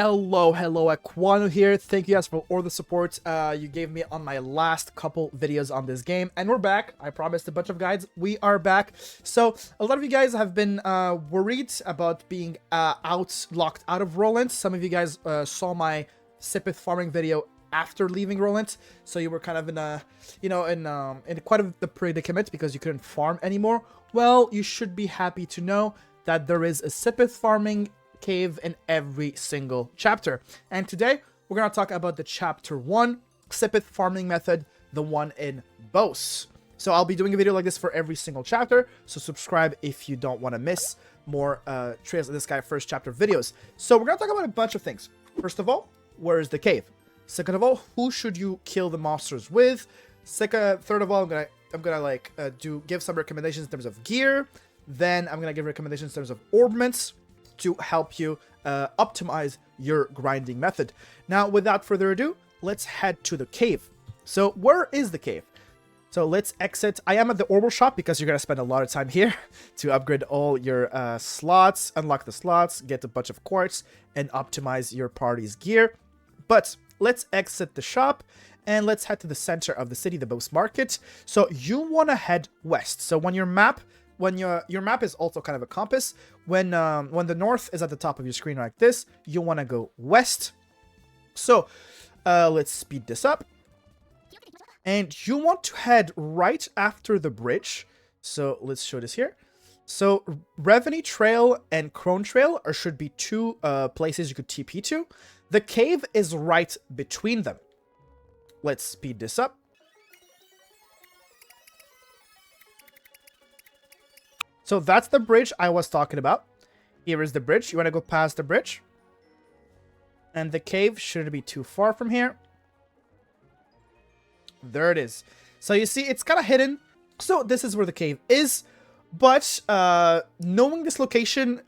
Hello, Aquano here. Thank you guys for all the support you gave me on my last couple videos on this game. And we're back. I promised a bunch of guides. We are back. So, a lot of you guys have been worried about being locked out of Roland. Some of you guys saw my Sepith farming video after leaving Roland. So you were kind of in a, in quite a predicament because you couldn't farm anymore. Well, you should be happy to know that there is a Sepith farming cave in every single chapter. And today we're going to talk about the chapter 1 Sepith farming method, the one in Bose. So I'll be doing a video like this for every single chapter, so subscribe if you don't want to miss more Trails of this guy first chapter videos. So we're going to talk about a bunch of things. First of all, where is the cave? Second of all, who should you kill the monsters with? Third of all, I'm gonna give some recommendations in terms of gear. Then I'm gonna give recommendations in terms of orbments to help you optimize your grinding method. Now, without further ado, let's head to the cave. So where is the cave? So let's exit. I am at the orbital shop because you're going to spend a lot of time here to upgrade all your slots, unlock the slots, get a bunch of quartz, and optimize your party's gear. But let's exit the shop and let's head to the center of the city, the Bose market. So you want to head west. So when your map is also kind of a compass. When the north is at the top of your screen like this, you want to go west. So let's speed this up. And you want to head right after the bridge. So let's show this here. So Revenue Trail and Crone Trail should be two places you could TP to. The cave is right between them. Let's speed this up. So that's the bridge I was talking about. Here is the bridge. You want to go past the bridge. And the cave shouldn't be too far from here. There it is. So you see, it's kind of hidden. So this is where the cave is. But knowing this location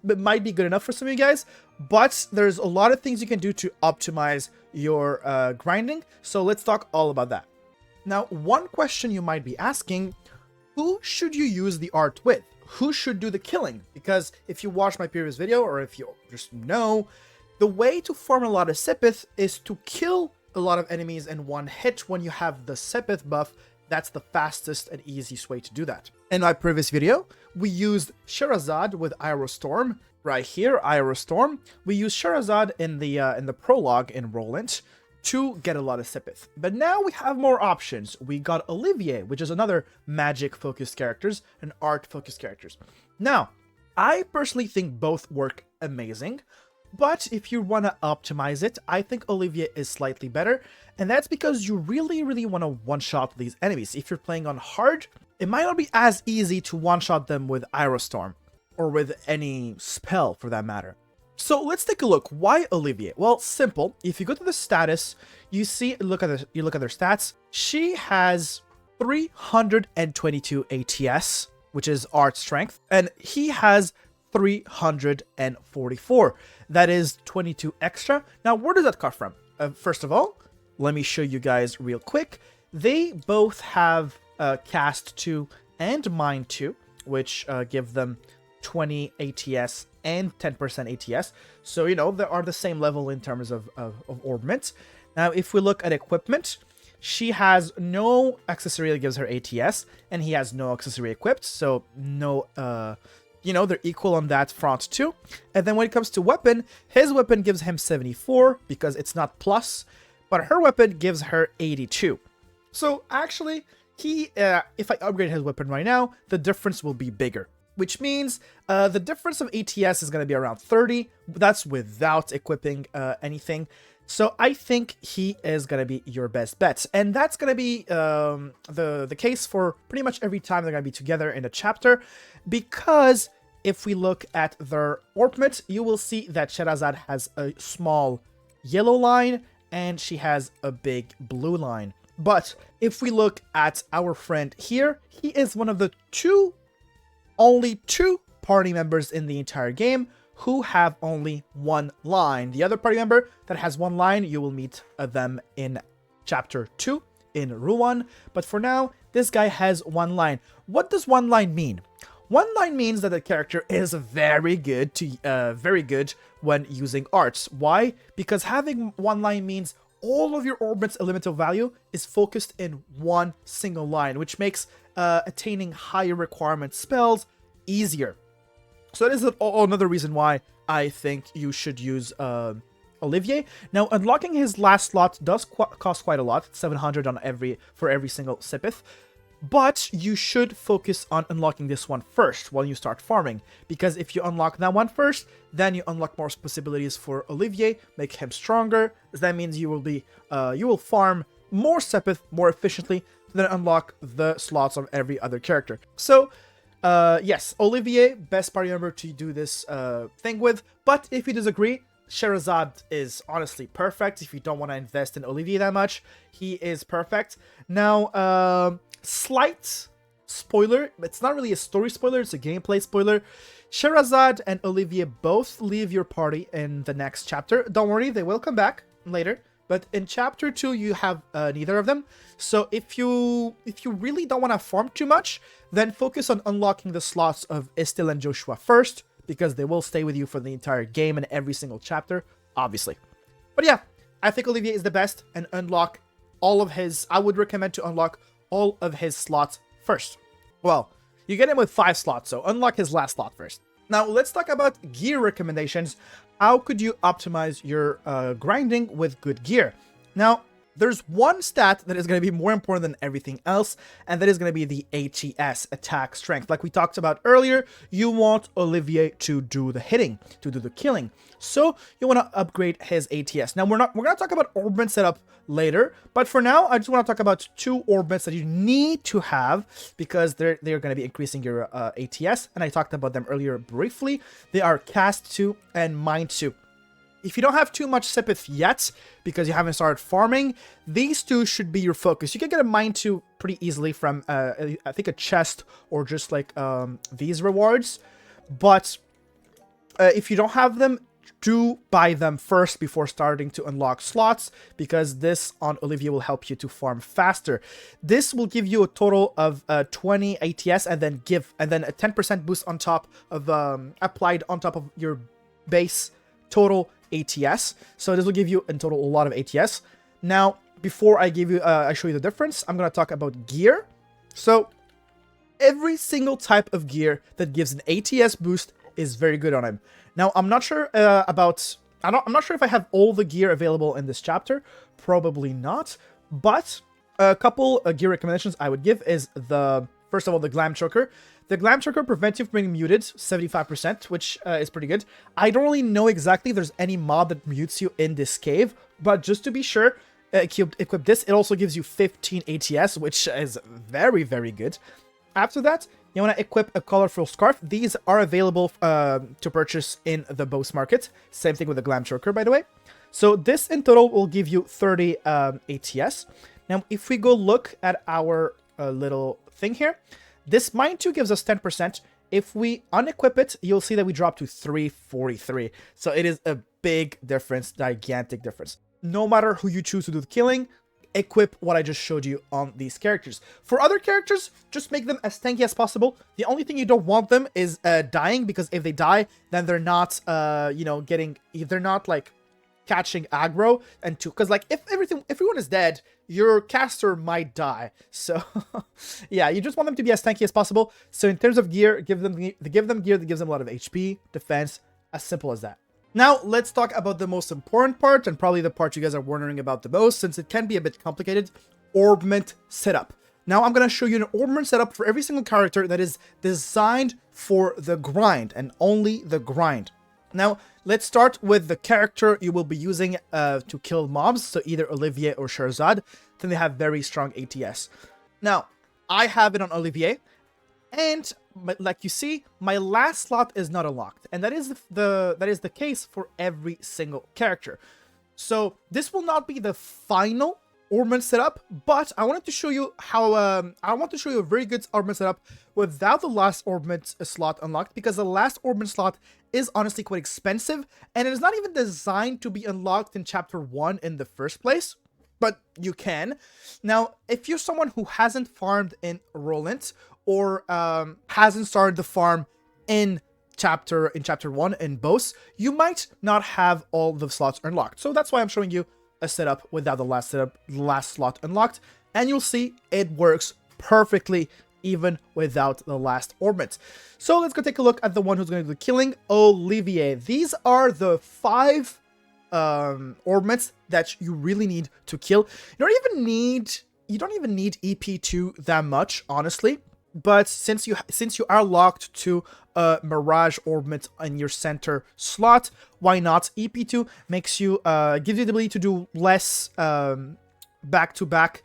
might be good enough for some of you guys. But there's a lot of things you can do to optimize your grinding. So let's talk all about that. Now, one question you might be asking: who should you use the art with? Who should do the killing? Because if you watch my previous video, or if you just know, the way to farm a lot of Sepith is to kill a lot of enemies in one hit when you have the Sepith buff. That's the fastest and easiest way to do that. In my previous video, we used Sherazad with Aerostorm. Right here, Aerostorm. We used Sherazad in the prologue in Roland to get a lot of Sepith. But now we have more options. We got Olivier, which is another magic-focused characters and art-focused characters. Now, I personally think both work amazing, but if you want to optimize it, I think Olivier is slightly better, and that's because you really want to one-shot these enemies. If you're playing on hard, it might not be as easy to one-shot them with Aerostorm, or with any spell for that matter. So let's take a look. Why Olivier? Well, simple. If you go to the status, you look at their stats. She has 322 ATS, which is art strength, and he has 344. That is 22 extra. Now, where does that come from? First of all, let me show you guys real quick. They both have cast 2 and mind 2, which give them 20 ATS and 10% ATS. So, they are the same level in terms of orbment. Now, if we look at equipment, she has no accessory that gives her ATS, and he has no accessory equipped. So, no, they're equal on that front too. And then when it comes to weapon, his weapon gives him 74 because it's not plus, but her weapon gives her 82. So, actually, if I upgrade his weapon right now, the difference will be bigger. Which means the difference of ATS is going to be around 30. That's without equipping anything. So I think he is going to be your best bet. And that's going to be the case for pretty much every time they're going to be together in a chapter. Because if we look at their Orbment, you will see that Sherazad has a small yellow line and she has a big blue line. But if we look at our friend here, he is one of the only two party members in the entire game who have only one line. The other party member that has one line, you will meet them in chapter 2 in Ruan. But for now, this guy has one line. What does one line mean? One line means that the character is very good when using arts. Why? Because having one line means all of your Orbment's elemental value is focused in one single line, which makes attaining higher requirement spells easier. So that is another reason why I think you should use Olivier. Now, unlocking his last slot does cost quite a lot, 700 for every single Sepith. But you should focus on unlocking this one first while you start farming, because if you unlock that one first, then you unlock more possibilities for Olivier, make him stronger. That means you will farm more Sepith more efficiently to then unlock the slots of every other character. So, yes, Olivier, best party member to do this thing with. But if you disagree, Sherazade is honestly perfect. If you don't want to invest in Olivier that much, he is perfect. Now, slight spoiler, it's not really a story spoiler, it's a gameplay spoiler. Sherazade and Olivier both leave your party in the next chapter. Don't worry, they will come back later. But in chapter 2, you have neither of them. So if you really don't want to farm too much, then focus on unlocking the slots of Estil and Joshua first, because they will stay with you for the entire game and every single chapter, obviously. But yeah, I think Olivier is the best, and unlock all of his... I would recommend to unlock all of his slots first. Well, you get him with 5 slots, so unlock his last slot first. Now, let's talk about gear recommendations. How could you optimize your grinding with good gear? Now, there's one stat that is going to be more important than everything else, and that is going to be the ATS, attack strength. Like we talked about earlier, you want Olivier to do the hitting, to do the killing. So you want to upgrade his ATS. Now, we're going to talk about Orbment setup later, but for now, I just want to talk about 2 Orbments that you need to have, because they're going to be increasing your ATS, and I talked about them earlier briefly. They are Cast 2 and Mind 2. If you don't have too much Sepith yet, because you haven't started farming, these 2 should be your focus. You can get a Mind 2 pretty easily from, I think, a chest or just like these rewards. But if you don't have them, do buy them first before starting to unlock slots, because this on Olivier will help you to farm faster. This will give you a total of 20 ATS and then a 10% boost on top of applied on top of your base total ATS. So this will give you in total a lot of ATS. Now, before I show you the difference, I'm going to talk about gear. So every single type of gear that gives an ATS boost is very good on him. Now, I'm not sure I'm not sure if I have all the gear available in this chapter. Probably not. But a couple gear recommendations I would give is first of all, the Glam Choker. The Glam Choker prevents you from being muted 75%, which is pretty good. I don't really know exactly if there's any mob that mutes you in this cave, but just to be sure, equip this. It also gives you 15 ATS, which is very, very good. After that, you want to equip a colorful scarf. These are available to purchase in the Bose market. Same thing with the Glam Choker, by the way. So this in total will give you 30 ATS. Now, if we go look at our little thing here, this Mind 2 gives us 10%. If we unequip it, you'll see that we drop to 343. So it is a big difference, gigantic difference. No matter who you choose to do the killing, equip what I just showed you on these characters. For other characters, just make them as tanky as possible. The only thing you don't want them is dying, because if they die, then they're not, they're not like catching aggro, and because like if everyone is dead, your caster might die. So yeah, you just want them to be as tanky as possible. So in terms of gear, give them gear that gives them a lot of HP, defense, as simple as that. Now let's talk about the most important part, and probably the part you guys are wondering about the most, since it can be a bit complicated: Orbment setup. Now I'm going to show you an Orbment setup for every single character that is designed for the grind, and only the grind. Now, let's start with the character you will be using to kill mobs, so either Olivier or Sherazade. Then they have very strong ATS. Now, I have it on Olivier, and like you see, my last slot is not unlocked, and that is the case for every single character. So this will not be the final Orbment setup, but I wanted to show you how I want to show you a very good Orbment setup without the last Orbment slot unlocked, because the last Orbment slot is honestly quite expensive, and it is not even designed to be unlocked in chapter 1 in the first place, but you can. Now, if you're someone who hasn't farmed in Roland, or hasn't started the farm in chapter 1 in Bose, you might not have all the slots unlocked. So that's why I'm showing you a setup without the last slot unlocked, and you'll see it works perfectly even without the last Orbment. So let's go take a look at the one who's going to do the killing, Olivier. These are the 5 Orbments that you really need to kill. You don't even need EP2 that much, honestly. But since you are locked to a Mirage Orbment in your center slot, why not? EP2 makes you gives you the ability to do less back-to-back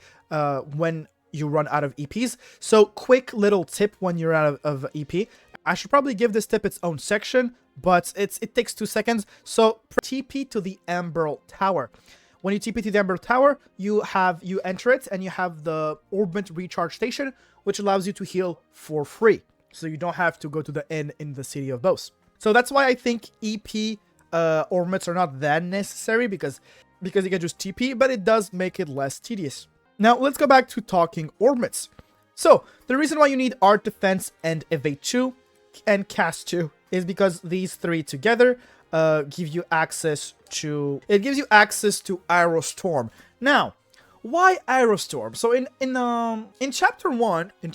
when you run out of EPs. So quick little tip when you're out of EP. I should probably give this tip its own section, but it takes 2 seconds. So TP to the Emerald Tower. When you TP to the Emerald Tower, you enter it and you have the Orbment recharge station, which allows you to heal for free. So you don't have to go to the inn in the city of Bose. So that's why I think EP Orbments are not that necessary, because you can just TP, but it does make it less tedious. Now let's go back to talking Orbments. So the reason why you need Art Defense and Evade 2 and Cast 2 is because these 3 together give you access to Aero Storm. Now, why Aero Storm? So in chapter 0 in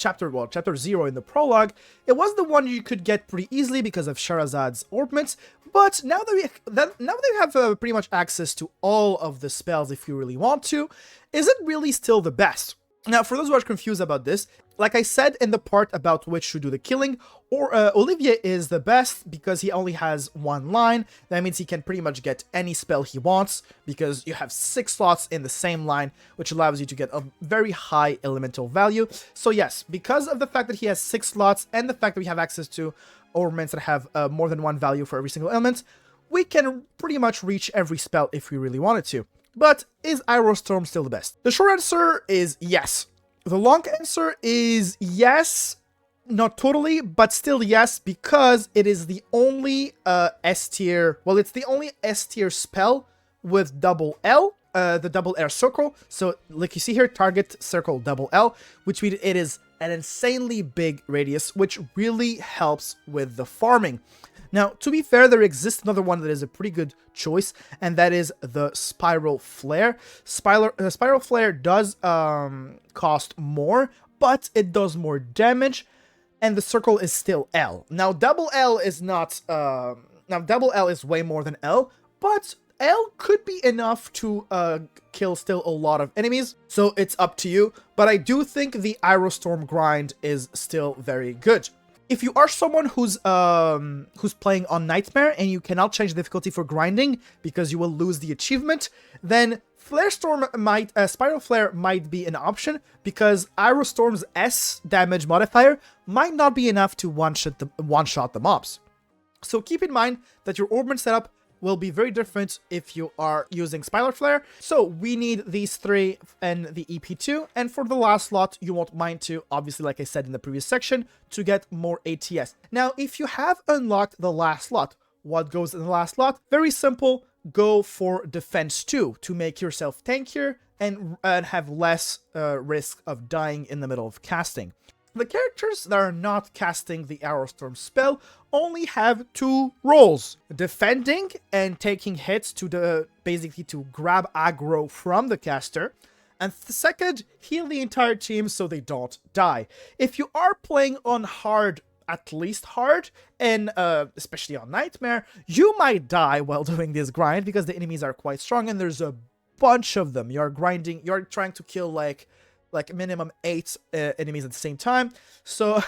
the prologue, it was the one you could get pretty easily because of Shahrazad's Orbments. But now that we have pretty much access to all of the spells if you really want to, is it really still the best? Now, for those who are confused about this, like I said in the part about which should do the killing, Olivier is the best because he only has 1 line. That means he can pretty much get any spell he wants because you have 6 slots in the same line, which allows you to get a very high elemental value. So yes, because of the fact that he has 6 slots and the fact that we have access to Orbments that have more than 1 value for every single element, we can pretty much reach every spell if we really wanted to. But is Aerostorm still the best? The short answer is yes. The long answer is yes, not totally, but still yes, because it is the only S tier, well, it's the only S tier spell with double L, the double air circle. So like you see here, target circle double L, which means it is an insanely big radius, which really helps with the farming. Now, to be fair, there exists another one that is a pretty good choice, and that is the Spiral Flare. Spiral Flare does cost more, but it does more damage, and the circle is still L. Now, double L is not... double L is way more than L, but L could be enough to kill still a lot of enemies, so it's up to you. But I do think the Aerostorm grind is still very good. If you are someone who's playing on Nightmare and you cannot change the difficulty for grinding because you will lose the achievement, then Spiral Flare might be an option because Aerostorm's S damage modifier might not be enough to one-shot the mobs. So keep in mind that your Orbment setup will be very different if you are using Spiral Flare. So we need these 3 and the EP2, and for the last slot, you won't mind to, obviously, like I said in the previous section, to get more ATS. Now, if you have unlocked the last slot, what goes in the last slot? Very simple, go for Defense 2 to make yourself tankier and have less risk of dying in the middle of casting. The characters that are not casting the Aerostorm spell only have 2 roles: defending and taking hits to basically to grab aggro from the caster, and the second, heal the entire team so they don't die. If you are playing on hard, at least hard, and especially on Nightmare, you might die while doing this grind because the enemies are quite strong and there's a bunch of them. You're trying to kill like minimum 8 enemies at the same time, so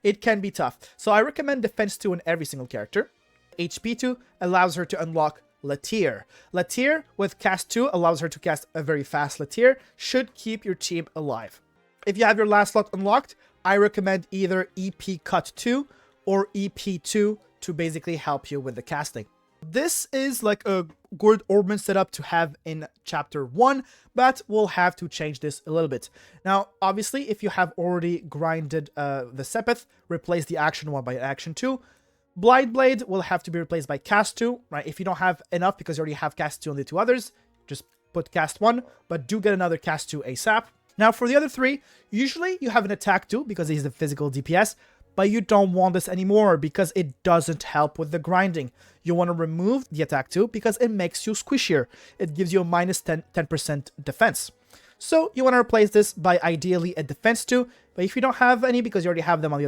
it can be tough. So I recommend Defense 2 on every single character. HP 2 allows her to unlock Latier. Latier with Cast 2 allows her to cast a very fast Latier, should keep your team alive. If you have your last slot unlocked, I recommend either EP Cut 2 or EP 2 to basically help you with the casting. This is like a good Orbment setup to have in chapter 1, but we'll have to change this a little bit. Now, obviously, if you have already grinded the Sepith, replace the Action 1 by Action 2. Blind Blade will have to be replaced by Cast 2, right? If you don't have enough because you already have Cast 2 on the 2 others, just put Cast 1, but do get another Cast 2 ASAP. Now for the other three, usually you have an attack too because he's the physical DPS, but you don't want this anymore because it doesn't help with the grinding. You want to remove the attack 2 because it makes you squishier. It gives you a minus 10% defense. So you want to replace this by ideally a defense 2, but if you don't have any because you already have them on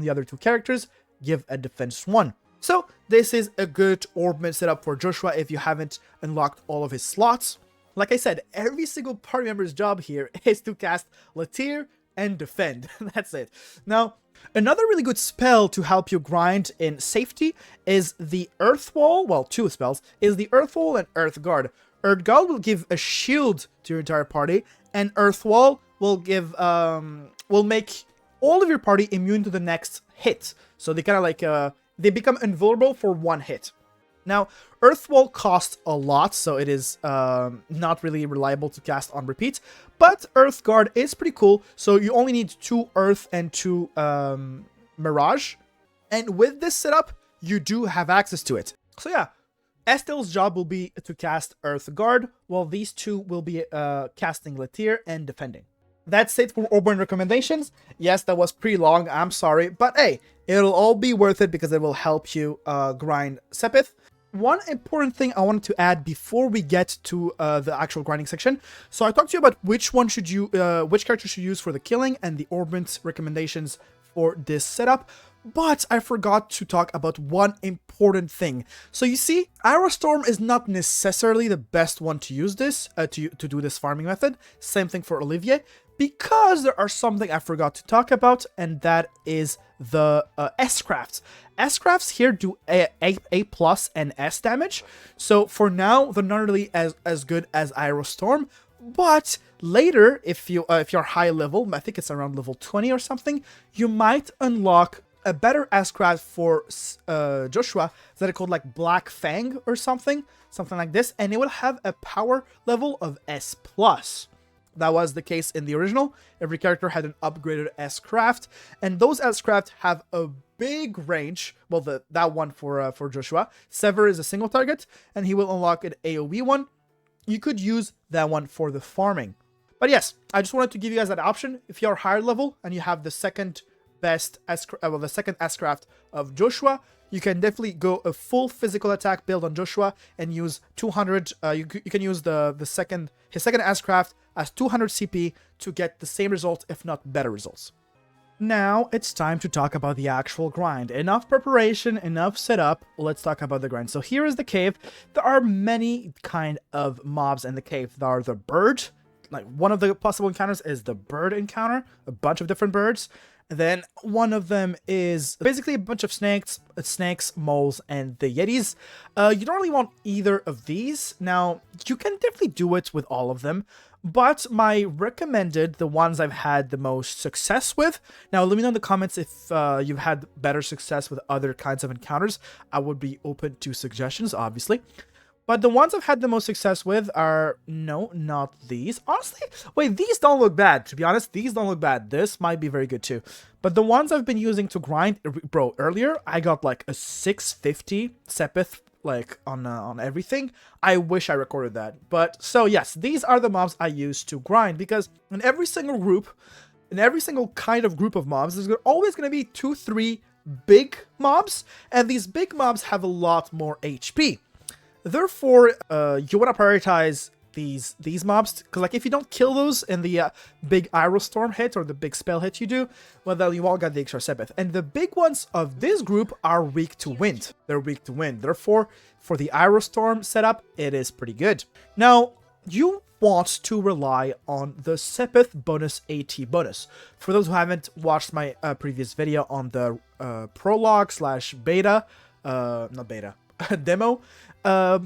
the other two characters, give a defense 1. So this is a good Orbment setup for Joshua if you haven't unlocked all of his slots. Like I said, every single party member's job here is to cast Latir and defend. That's it. Now, another really good spell to help you grind in safety is the Earth Wall. Well, two spells is the Earth Wall and Earth Guard. Earth Guard will give a shield to your entire party, and Earth Wall will give will make all of your party immune to the next hit. So they kind of like they become invulnerable for one hit. Now, Earth Wall costs a lot, so it is not really reliable to cast on repeat, but Earth Guard is pretty cool, so you only need 2 Earth and 2 Mirage, and with this setup, you do have access to it. So yeah, Estel's job will be to cast Earth Guard, while these two will be casting Latir and defending. That's it for Orbment recommendations. Yes, that was pretty long, I'm sorry, but hey, it'll all be worth it because it will help you grind Sepith. One important thing I wanted to add before we get to the actual grinding section. So I talked to you about which character should use for the killing and the Orbment recommendations for this setup, but I forgot to talk about one important thing. So you see, Aerostorm is not necessarily the best one to use this, to do this farming method. Same thing for Olivier, because there are something I forgot to talk about, and that is the S-Crafts. S-Crafts here do A plus and S damage, so for now they're not really as good as Aerostorm, but later, if you're high level, I think it's around level 20 or something, you might unlock a better S-Craft for Joshua that are called like Black Fang or something like this, and it will have a power level of S+. That was the case in the original. Every character had an upgraded S-Craft, and those S-Craft have a big range. Well, that one for Joshua. Sever is a single target, and he will unlock an AoE one. You could use that one for the farming. But yes, I just wanted to give you guys that option. If you're higher level and you have the second best the second S-Craft of Joshua, you can definitely go a full physical attack build on Joshua and use 200. You can use his second S-Craft as 200 CP to get the same result, if not better results. Now it's time to talk about the actual grind. Enough preparation, enough setup. Let's talk about the grind. So here is the cave. There are many kind of mobs in the cave. There are the bird. Like one of the possible encounters is the bird encounter, a bunch of different birds. Then one of them is basically a bunch of snakes, moles, and the yetis. You don't really want either of these. Now, you can definitely do it with all of them, but my recommended, the ones I've had the most success with. Now, let me know in the comments if you've had better success with other kinds of encounters. I would be open to suggestions, obviously. But the ones I've had the most success with are, no, not these. Honestly, wait, these don't look bad. To be honest, these don't look bad. This might be very good too. But the ones I've been using to grind, bro, earlier, I got like a 650 Sepith, like on everything. I wish I recorded that. But so yes, these are the mobs I use to grind, because in every single group, in every single kind of group of mobs, there's always going to be 2-3 big mobs, and these big mobs have a lot more HP. Therefore, you want to prioritize these mobs, because like if you don't kill those in the big Aerostorm hit or the big spell hit you do, well then you all got the extra Sepith. And the big ones of this group are weak to wind. They're weak to wind. Therefore, for the Aerostorm setup, it is pretty good. Now, you want to rely on the Sepith bonus AT bonus. For those who haven't watched my previous video on the prologue / beta, not beta, demo,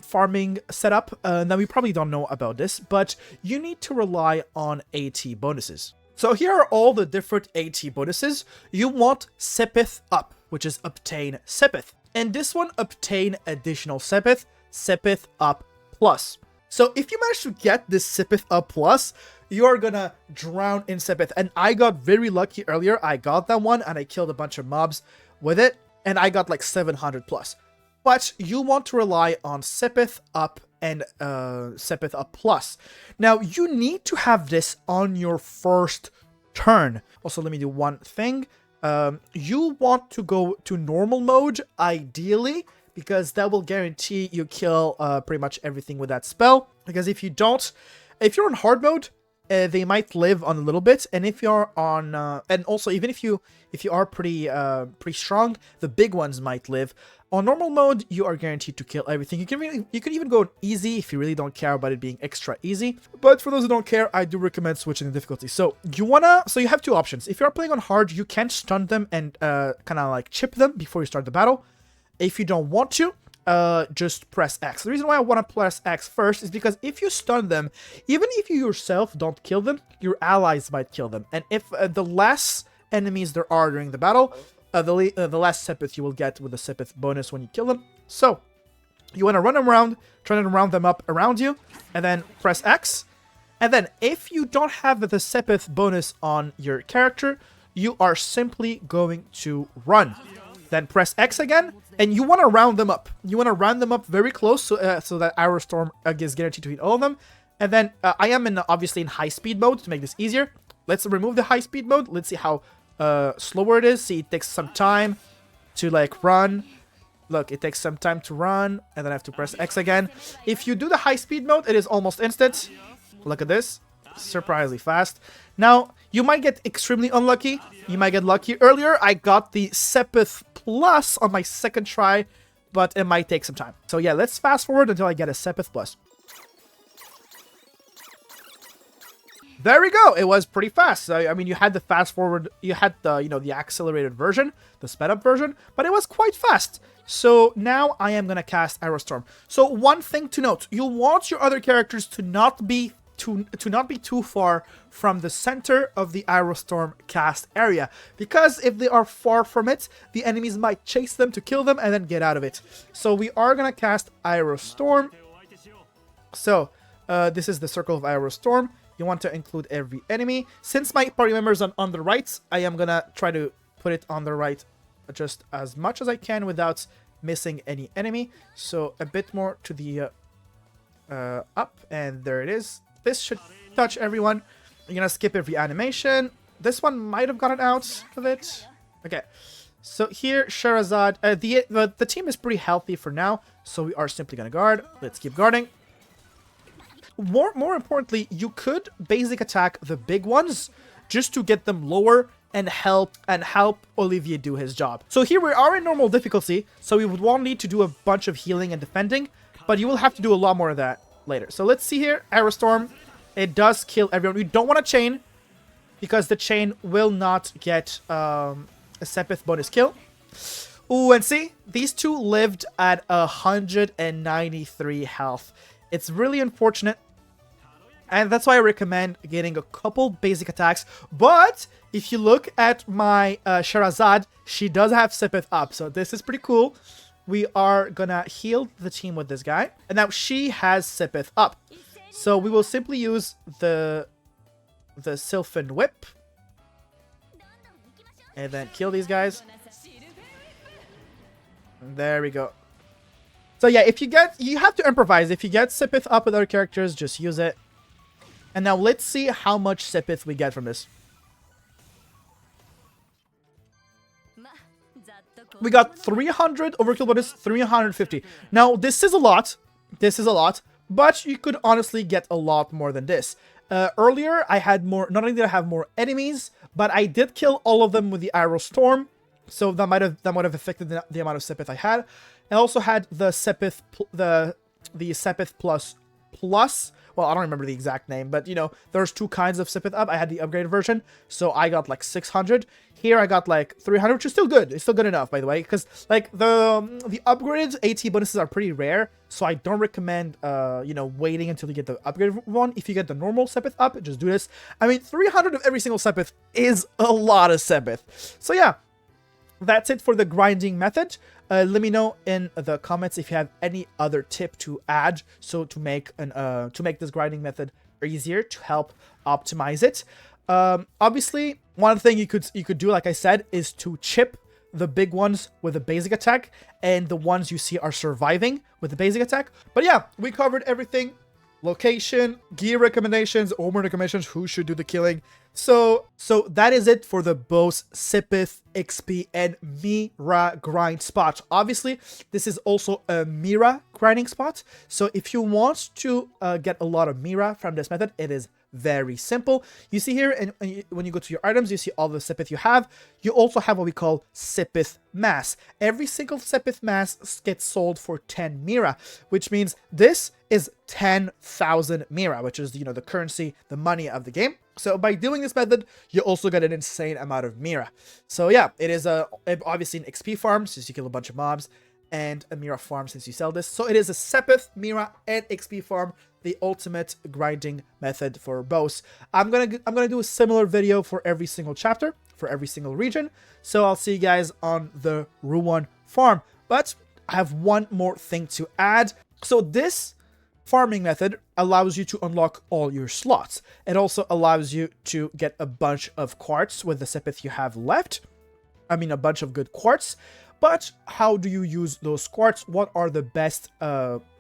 farming setup. Now, we probably don't know about this, but you need to rely on AT bonuses. So here are all the different AT bonuses. You want Sepith up, which is obtain Sepith. And this one, obtain additional Sepith, Sepith up plus. So if you manage to get this Sepith up plus, you are gonna drown in Sepith. And I got very lucky earlier. I got that one and I killed a bunch of mobs with it, and I got like 700 plus. But you want to rely on Sepith up and Sepith up plus. Now, you need to have this on your first turn. Also, let me do one thing. You want to go to normal mode, ideally, because that will guarantee you kill pretty much everything with that spell. Because if you don't, if you're on hard mode, they might live on a little bit, and if you're on, and also even if you are pretty strong, the big ones might live. On normal mode, you are guaranteed to kill everything. You can even go easy if you really don't care about it being extra easy. But for those who don't care, I do recommend switching the difficulty. So you have two options. If you are playing on hard, you can stun them and kind of like chip them before you start the battle. If you don't want to, just press X. The reason why I want to press X first is because if you stun them, even if you yourself don't kill them, your allies might kill them. And if the less enemies there are during the battle, the less Sepith you will get with the Sepith bonus when you kill them. So you want to run them around, try to round them up around you, and then press X. And then if you don't have the Sepith bonus on your character, you are simply going to run. Then press X again, and you want to round them up. You want to round them up very close so that Aero Storm is guaranteed to hit all of them. And then I am obviously in high speed mode to make this easier. Let's remove the high speed mode. Let's see how slower it is. See, it takes some time to like run. Look, it takes some time to run, and then I have to press X again. If you do the high speed mode, it is almost instant. Look at this. Surprisingly fast. Now, you might get extremely unlucky. You might get lucky. Earlier, I got the Sepith Plus on my second try, but it might take some time. So yeah, let's fast forward until I get a Sepith Plus. There we go. It was pretty fast. I mean, you had the fast forward, you had the, the accelerated version, the sped up version, but it was quite fast. So now I am going to cast Aero Storm. So one thing to note, you want your other characters to not be too far from the center of the Aero Storm cast area, because if they are far from it, the enemies might chase them to kill them and then get out of it. So we are gonna cast Aero Storm. So this is the circle of Aero Storm. You want to include every enemy. Since my party members are on the right, I am gonna try to put it on the right just as much as I can without missing any enemy. So a bit more to the up, and there it is. This should touch everyone. You're gonna skip every animation. This one might have gotten out of it. Okay, so here Sherazade. The team is pretty healthy for now, so we are simply gonna guard. Let's keep guarding. More importantly, you could basic attack the big ones just to get them lower and help Olivier do his job. So here we are in normal difficulty, so we would want need to do a bunch of healing and defending, but you will have to do a lot more of that later. So let's see here, Aero Storm. It does kill everyone. We don't want to chain, because the chain will not get a Sepith bonus kill. Ooh, and see, these two lived at 193 health. It's really unfortunate, and that's why I recommend getting a couple basic attacks. But if you look at my Sherazade, she does have Sepith up, so this is pretty cool. We are gonna heal the team with this guy, and now she has Sepith up. So we will simply use the Sylphin Whip, and then kill these guys. There we go. So yeah, you have to improvise. If you get Sepith up with other characters, just use it. And now let's see how much Sepith we get from this. We got 300 overkill bonus, 350. Now, this is a lot. This is a lot. But you could honestly get a lot more than this. Earlier, I had more. Not only did I have more enemies, but I did kill all of them with the Aero Storm. So that might have affected the amount of Sepith I had. I also had the Sepith, the Sepith plus. Well, I don't remember the exact name, but there's two kinds of Sepith up. I had the upgraded version, so I got like 600. Here I got like 300, which is still good. It's still good enough, by the way, because like the upgraded AT bonuses are pretty rare, so I don't recommend waiting until you get the upgraded one. If you get the normal Sepith up, just do this. I mean, 300 of every single Sepith is a lot of Sepith. So yeah, that's it for the grinding method. Let me know in the comments if you have any other tip to add, so to make this grinding method easier, to help optimize it. Obviously, one thing you could do, like I said, is to chip the big ones with the basic attack, and the ones you see are surviving with the basic attack. But yeah, we covered everything. Location, gear recommendations, Orbment recommendations, who should do the killing. So that is it for the Bose, Sepith, XP, and Mira grind spot. Obviously, this is also a Mira grinding spot. So if you want to get a lot of Mira from this method, it is very simple. You see here, and when you go to your items, you see all the Sepith you have. You also have what we call Sepith mass. Every single Sepith mass gets sold for 10 Mira, which means this is 10,000 Mira, which is, you know, the currency, the money of the game. So by doing this method, you also get an insane amount of Mira. So yeah, it is obviously an XP farm, since you kill a bunch of mobs, and a Mira farm since you sell this. So it is a Sepith, Mira, and XP farm, the ultimate grinding method for Bose. I'm gonna do a similar video for every single chapter, for every single region. So I'll see you guys on the Ruan farm. But I have one more thing to add. So this farming method allows you to unlock all your slots. It also allows you to get a bunch of quartz with the Sepith you have left. I mean, a bunch of good quartz. But how do you use those quartz? What are the best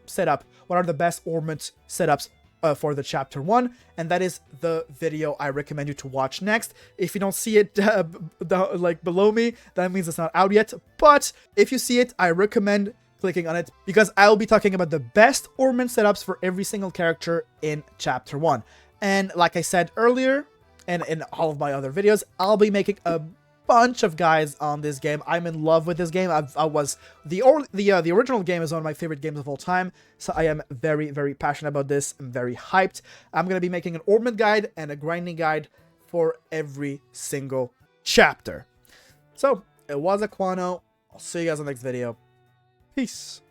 setup? What are the best Orbment setups for the chapter 1? And that is the video I recommend you to watch next. If you don't see it like below me, that means it's not out yet. But if you see it, I recommend clicking on it, because I'll be talking about the best Orbment setups for every single character in chapter 1. And like I said earlier, and in all of my other videos, I'll be making a bunch of guides on this game. I'm in love with this game. The original game is one of my favorite games of all time, so I am very, very passionate about this. I'm very hyped. I'm gonna be making an Orbment guide and a grinding guide for every single chapter. So it was Aquano. I'll see you guys in the next video. Peace.